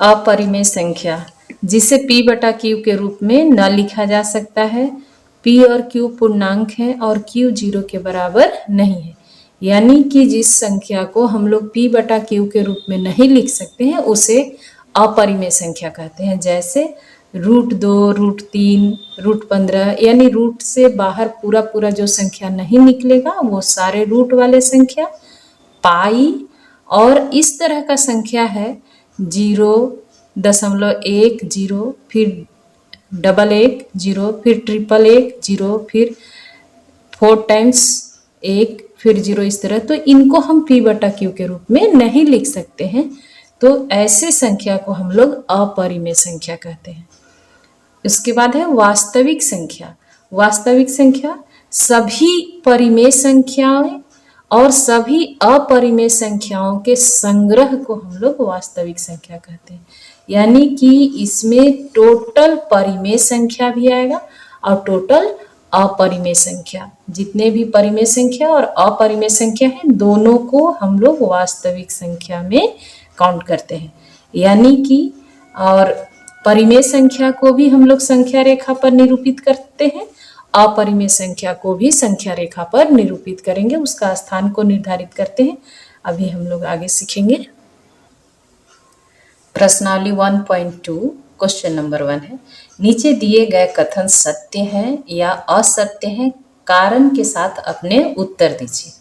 अपरिमेय संख्या जिसे p बटा q के रूप में न लिखा जा सकता है। p और q पूर्णांक है और q 0 के बराबर नहीं है। यानी कि जिस संख्या को हम लोग p बटा q के रूप में नहीं लिख सकते हैं उसे अपरिमेय संख्या कहते हैं। जैसे √2, √3, √15, यानी रूट से बाहर पूरा पूरा जो संख्या नहीं निकलेगा वो सारे रूट वाले संख्या। पाई और इस तरह का संख्या है 0.10, फिर 1110, फिर 111, फिर 4 टाइम्स 1, फिर 0, इस तरह। तो इनको हम p बटा q के रूप में नहीं लिख सकते हैं। तो ऐसे संख्या को हम लोग अपरिमेय संख्या कहते हैं। उसके बाद है वास्तविक संख्या। वास्तविक संख्या सभी परिमेय संख्याएं और सभी अपरिमेय संख्याओं के संग्रह को हम लोग वास्तविक संख्या कहते हैं। यानी कि इसमें टोटल परिमेय संख्या भी आएगा और टोटल अपरिमेय संख्या, जितने भी परिमेय संख्या और अपरिमेय संख्या है दोनों को हम लोग वास्तविक संख्या में काउंट करते हैं। यानी कि और परिमेय संख्या को भी हम लोग संख्या रेखा पर निरूपित करते हैं, अपरिमेय संख्या को भी संख्या रेखा पर निरूपित करेंगे, उसका स्थान को निर्धारित करते हैं। अभी हम लोग आगे सीखेंगे। प्रश्नावली 1.2 क्वेश्चन नंबर 1 है, नीचे दिए गए कथन सत्य हैं या असत्य हैं, कारण के साथ अपने उत्तर दीजिए।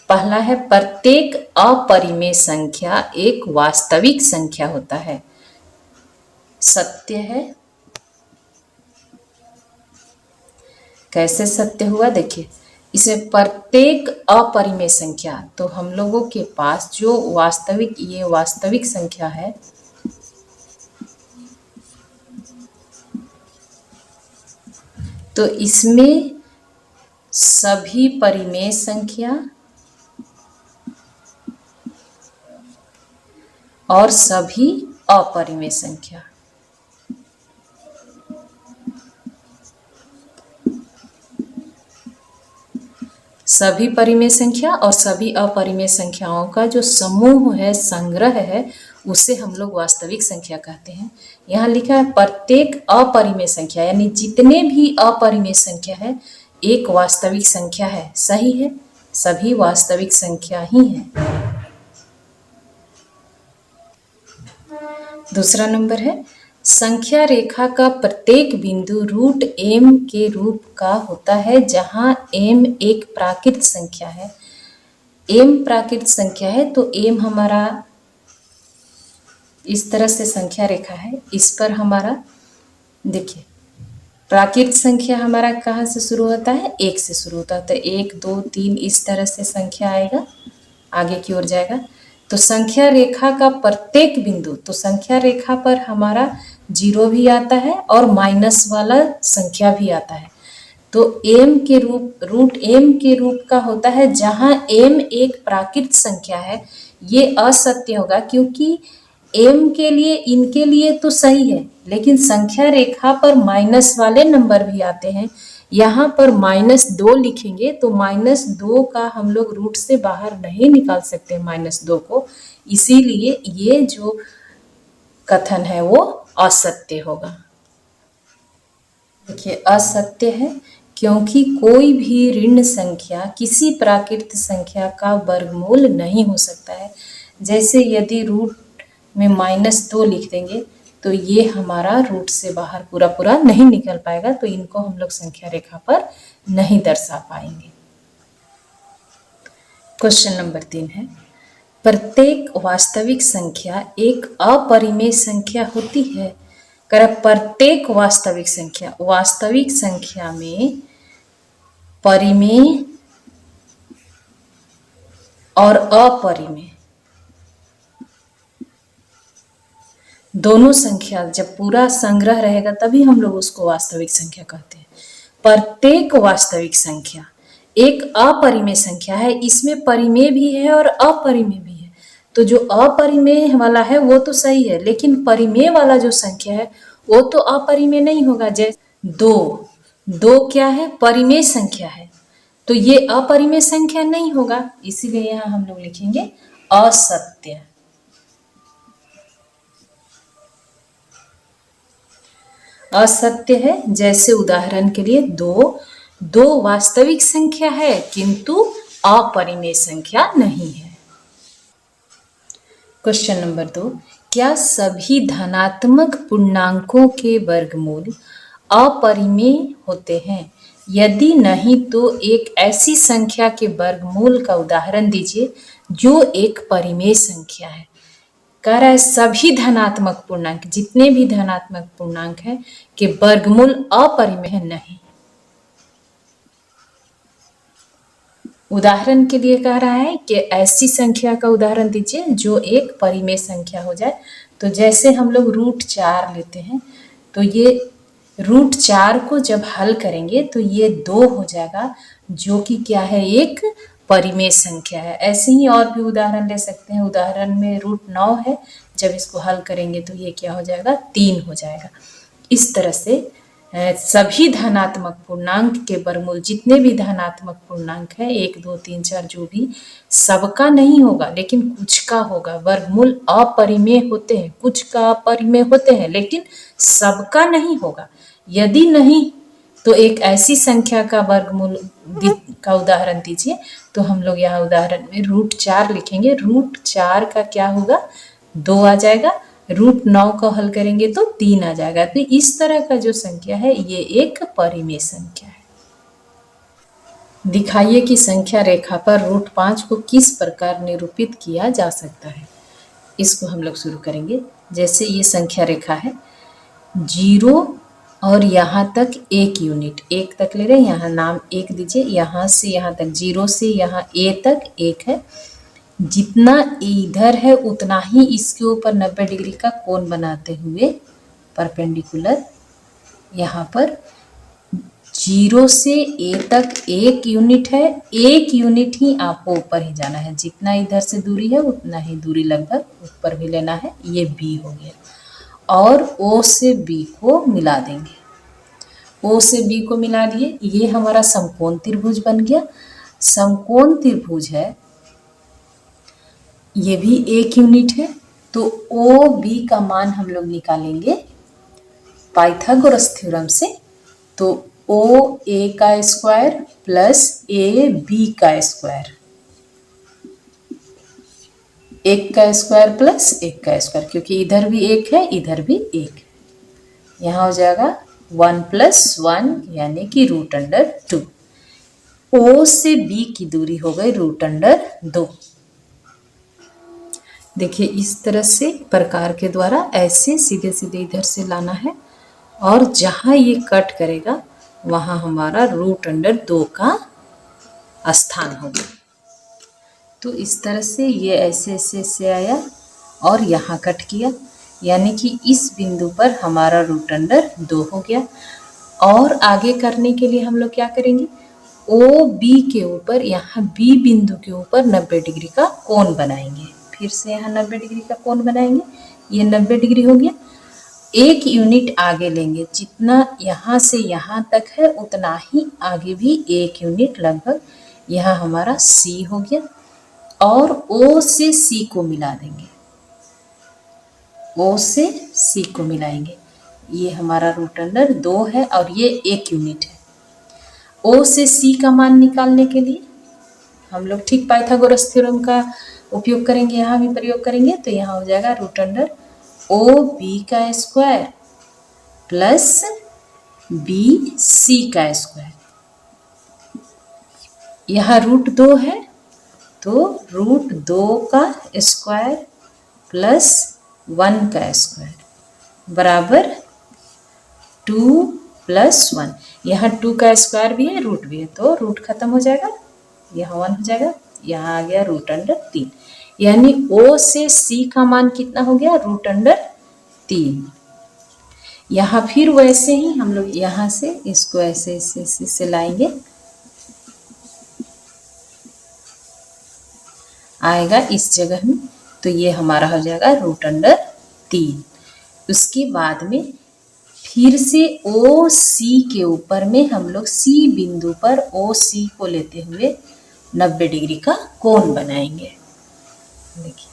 पहला है प्रत्येक अपरिमेय संख्या एक वास्तविक संख्या होता है। सत्य है। कैसे सत्य हुआ देखिए, इसमें प्रत्येक अपरिमेय संख्या, तो हम लोगों के पास जो वास्तविक ये वास्तविक संख्या है, तो इसमें सभी परिमेय संख्या और सभी अपरिमेय संख्या, सभी परिमेय संख्या और सभी अपरिमेय संख्याओं का जो समूह है, संग्रह है, उसे हम लोग वास्तविक संख्या कहते हैं। यहाँ लिखा है प्रत्येक अपरिमेय संख्या, यानी जितने भी अपरिमेय संख्या है एक वास्तविक संख्या है। सही है, सभी वास्तविक संख्या ही है। दूसरा नंबर है, संख्या रेखा का प्रत्येक बिंदु √m के रूप का होता है, जहां m एक प्राकृत संख्या है। m प्राकृत संख्या है तो m हमारा इस तरह से संख्या रेखा है, इस पर हमारा देखिए प्राकृत संख्या हमारा कहाँ से शुरू होता है, 1 से शुरू होता है। तो 1, 2, 3 इस तरह से संख्या आएगा, आगे की ओर जाएगा। तो संख्या रेखा का प्रत्येक बिंदु, तो संख्या रेखा पर हमारा 0 भी आता है और माइनस वाला संख्या भी आता है। तो m के रूप √m के रूप का होता है, जहां m एक प्राकृत संख्या है। ये असत्य होगा क्योंकि m के लिए इनके लिए तो सही है, लेकिन संख्या रेखा पर माइनस वाले नंबर भी आते हैं। यहाँ पर -2 लिखेंगे तो -2 का हम लोग रूट से बाहर नहीं निकाल सकते -2 को, इसीलिए ये जो कथन है वो असत्य होगा। देखिए असत्य है क्योंकि कोई भी ऋण संख्या किसी प्राकृत संख्या का वर्गमूल नहीं हो सकता है। जैसे यदि रूट में -2 लिख देंगे तो ये हमारा रूट से बाहर पूरा पूरा नहीं निकल पाएगा, तो इनको हम लोग संख्या रेखा पर नहीं दर्शा पाएंगे। क्वेश्चन नंबर 3 है, प्रत्येक वास्तविक संख्या एक अपरिमेय संख्या होती है। प्रत्येक वास्तविक संख्या में परिमेय और अपरिमेय दोनों संख्या जब पूरा संग्रह रहेगा तभी हम लोग उसको वास्तविक संख्या कहते हैं। प्रत्येक वास्तविक संख्या एक अपरिमेय संख्या है, इसमें परिमेय भी है और अपरिमेय भी है। तो जो अपरिमेय वाला है वो तो सही है, लेकिन परिमेय वाला जो संख्या है वो तो अपरिमेय नहीं होगा। जैसे 2 क्या है, परिमेय संख्या है, तो ये अपरिमेय संख्या नहीं होगा, इसीलिए यहाँ हम लोग लिखेंगे असत्य। असत्य है, जैसे उदाहरण के लिए दो वास्तविक संख्या है किंतु अपरिमेय संख्या नहीं है। क्वेश्चन नंबर 2, क्या सभी धनात्मक पूर्णांकों के वर्गमूल अपरिमेय होते हैं? यदि नहीं तो एक ऐसी संख्या के वर्गमूल का उदाहरण दीजिए जो एक परिमेय संख्या है। कह रहा है सभी धनात्मक पूर्णांक, जितने भी धनात्मक पूर्णांक है के वर्गमूल अपरिमेय है नहीं। उदाहरण के लिए कह रहा है कि ऐसी संख्या का उदाहरण दीजिए जो एक परिमेय संख्या हो जाए। तो जैसे हम लोग √4 लेते हैं, तो ये √4 को जब हल करेंगे तो ये 2 हो जाएगा, जो कि क्या है, एक परिमेय संख्या है। ऐसे ही और भी उदाहरण ले सकते हैं। उदाहरण में √9 है, जब इसको हल करेंगे तो ये क्या हो जाएगा, 3 हो जाएगा। इस तरह से सभी धनात्मक पूर्णांक के वर्गमूल, जितने भी धनात्मक पूर्णांक है 1 2 3 4 जो भी, सबका नहीं होगा लेकिन कुछ का होगा। वर्गमूल अपरिमेय होते हैं, कुछ का अपरिमेय होते हैं लेकिन सबका नहीं होगा। यदि नहीं तो एक ऐसी संख्या का वर्गमूल का उदाहरण दीजिए। तो हम लोग यहाँ उदाहरण में √4 लिखेंगे। √4 का क्या होगा, 2 आ जाएगा। √9 का हल करेंगे तो 3 आ जाएगा। तो इस तरह का जो संख्या है ये एक परिमेय संख्या है। दिखाइए कि संख्या रेखा पर √5 को किस प्रकार निरूपित किया जा सकता है। इसको हम लोग शुरू करेंगे। जैसे ये संख्या रेखा है, 0 और यहाँ तक 1 यूनिट, 1 तक ले रहे हैं, यहाँ नाम 1 दीजिए। यहाँ से यहाँ तक 0 से यहाँ A तक 1 है। जितना इधर है उतना ही इसके ऊपर 90 डिग्री का कोण बनाते हुए परपेंडिकुलर यहाँ पर 0 से A तक 1 यूनिट है। 1 यूनिट ही आपको ऊपर ही जाना है। जितना इधर से दूरी है उतना ही दूरी लगभग ऊपर भी लेना है। ये B हो गया और O से B को मिला देंगे। O से B को मिला दिए, ये हमारा समकोण त्रिभुज बन गया। समकोण त्रिभुज है, ये भी 1 यूनिट है। तो OB का मान हम लोग निकालेंगे पाइथागोरस थ्योरम से। तो OA का स्क्वायर प्लस AB का स्क्वायर, 1 का स्क्वायर प्लस 1 का स्क्वायर, क्योंकि इधर भी 1 है इधर भी 1, यहाँ हो जाएगा 1 + 1 यानी कि √2। O से B की दूरी हो गई √2। देखिए इस तरह से प्रकार के द्वारा ऐसे सीधे सीधे इधर से लाना है और जहाँ ये कट करेगा वहाँ हमारा √2 का स्थान होगा। तो इस तरह से ये ऐसे ऐसे से आया और यहाँ कट किया, यानी कि इस बिंदु पर हमारा √2 हो गया। और आगे करने के लिए हम लोग क्या करेंगे, OB के ऊपर, यहाँ B बिंदु के ऊपर 90 डिग्री का कोण बनाएंगे। फिर से यहाँ 90 डिग्री का कोण बनाएंगे। ये 90 डिग्री हो गया। 1 यूनिट आगे लेंगे, जितना यहाँ से यहाँ तक है उतना ही आगे भी 1 यूनिट लगभग, यहाँ हमारा C हो गया। और O से C को मिला देंगे, O से C को मिलाएंगे। ये हमारा √2 है और ये 1 यूनिट है। O से C का मान निकालने के लिए हम लोग ठीक पाइथागोरस थ्योरम का उपयोग करेंगे, यहाँ भी प्रयोग करेंगे। तो यहाँ हो जाएगा √2 OB का स्क्वायर प्लस BC का स्क्वायर। यहाँ √2 है तो √2 का स्क्वायर प्लस 1 का स्क्वायर बराबर 2 + 1। यहाँ 2 का स्क्वायर भी है, रूट भी है, तो रूट खत्म हो जाएगा, यहाँ 1 हो जाएगा। यहाँ आ गया √3, यानी O से C का मान कितना हो गया, √3। यहाँ फिर वैसे ही हम लोग यहाँ से इसको ऐसे ऐसे लाएंगे, आएगा इस जगह में। तो ये हमारा हो जाएगा √3। उसके बाद में फिर से OC के ऊपर में हम लोग C बिंदु पर OC को लेते हुए 90 डिग्री का कोण बनाएंगे। देखिए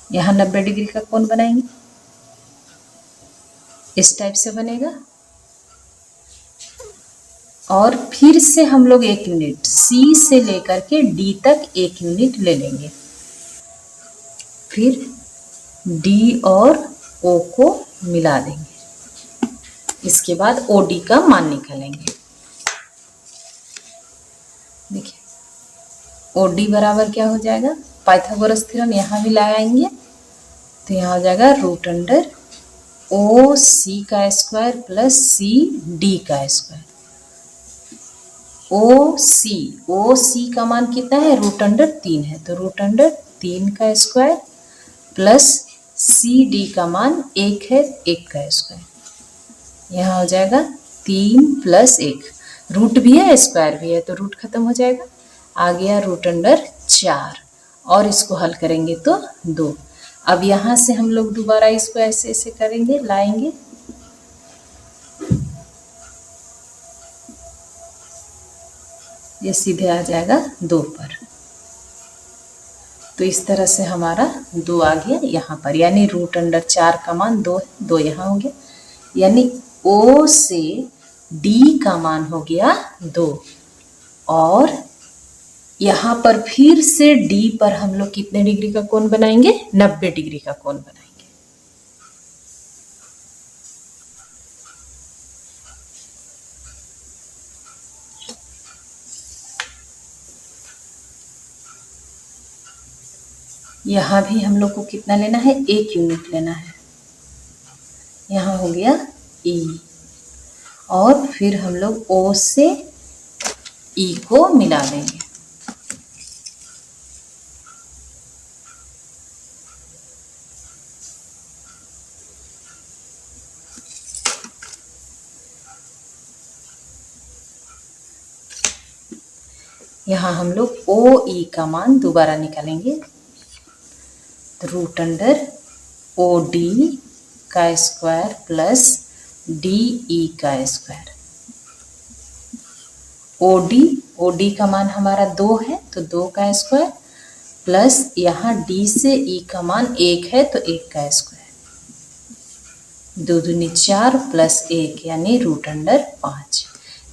यहाँ 90 डिग्री का कोण बनाएंगे। इस टाइप से बनेगा। और फिर से हम लोग 1 यूनिट C से लेकर के D तक 1 यूनिट ले लेंगे। फिर D और O को मिला देंगे। इसके बाद OD का मान निकालेंगे। देखिए OD बराबर क्या हो जाएगा, पाइथागोरस थ्योरम यहाँ भी लगाएंगे तो यहाँ हो जाएगा रूट अंडर OC का स्क्वायर प्लस CD का स्क्वायर। OC का मान कितना है, रूट अंडर 3 है, तो रूट अंडर 3 का स्क्वायर प्लस CD का मान 1 है, 1 का स्क्वायर। यहाँ हो जाएगा 3 प्लस 1, रूट भी है स्क्वायर भी है तो रूट खत्म हो जाएगा, आ गया रूट अंडर 4 और इसको हल करेंगे तो 2। अब यहाँ से हम लोग दोबारा इसको ऐसे ऐसे करेंगे, लाएंगे, ये सीधे आ जाएगा 2 पर। तो इस तरह से हमारा 2 आ गया यहाँ पर, यानी रूट अंडर 4 का मान 2 है, 2 यहाँ हो गया, यानी O से D का मान हो गया 2। और यहाँ पर फिर से D पर हम लोग कितने डिग्री का कोण बनाएंगे, 90 डिग्री का कोण बनाएंगे। यहाँ भी हम लोग को कितना लेना है, 1 यूनिट लेना है। यहाँ हो गया E और फिर हम लोग O से E को मिला देंगे। यहाँ हम लोग OE का मान दोबारा निकालेंगे, रूट अंडर OD का स्क्वायर प्लस DE का स्क्वायर। OD का मान हमारा 2 है तो 2 का स्क्वायर प्लस यहाँ D से E का मान 1 है तो 1 का स्क्वायर, 2 दूनी 4 प्लस 1 यानी रूट अंडर 5।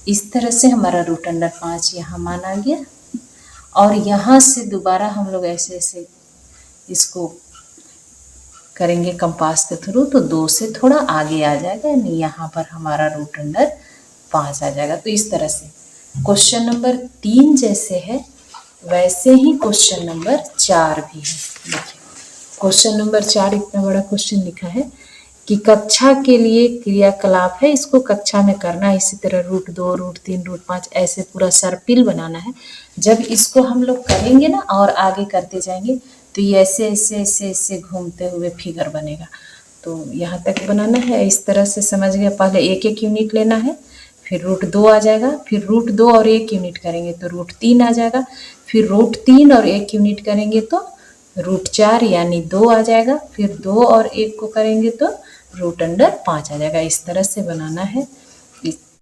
इस तरह से हमारा रूट अंडर 5 यहाँ मान आ गया। और यहाँ से दोबारा हम लोग ऐसे ऐसे इसको करेंगे कंपास के थ्रू तो 2 से थोड़ा आगे आ जाएगा, यानी यहाँ पर हमारा रूट अंडर 5 आ जाएगा। तो इस तरह से क्वेश्चन नंबर 3 जैसे है वैसे ही क्वेश्चन नंबर 4 भी है। देखिए क्वेश्चन नंबर 4 इतना बड़ा क्वेश्चन लिखा है कि कक्षा के लिए क्रियाकलाप है, इसको कक्षा में करना है, इसी तरह रूट 2 रूट 3 रूट 5 ऐसे पूरा सर्पिल बनाना है। जब इसको हम लोग करेंगे ना और आगे करते जाएंगे तो ये ऐसे ऐसे ऐसे ऐसे घूमते हुए फिगर बनेगा। तो यहाँ तक बनाना है, इस तरह से समझ गया। पहले 1 यूनिट लेना है, फिर रूट 2 आ जाएगा, फिर रूट 2 और 1 यूनिट करेंगे तो रूट 3 आ जाएगा, फिर रूट 3 और 1 यूनिट करेंगे तो रूट 4 यानी 2 आ जाएगा, फिर 2 और 1 को करेंगे तो रूट अंडर 5 आ जाएगा। इस तरह से बनाना है।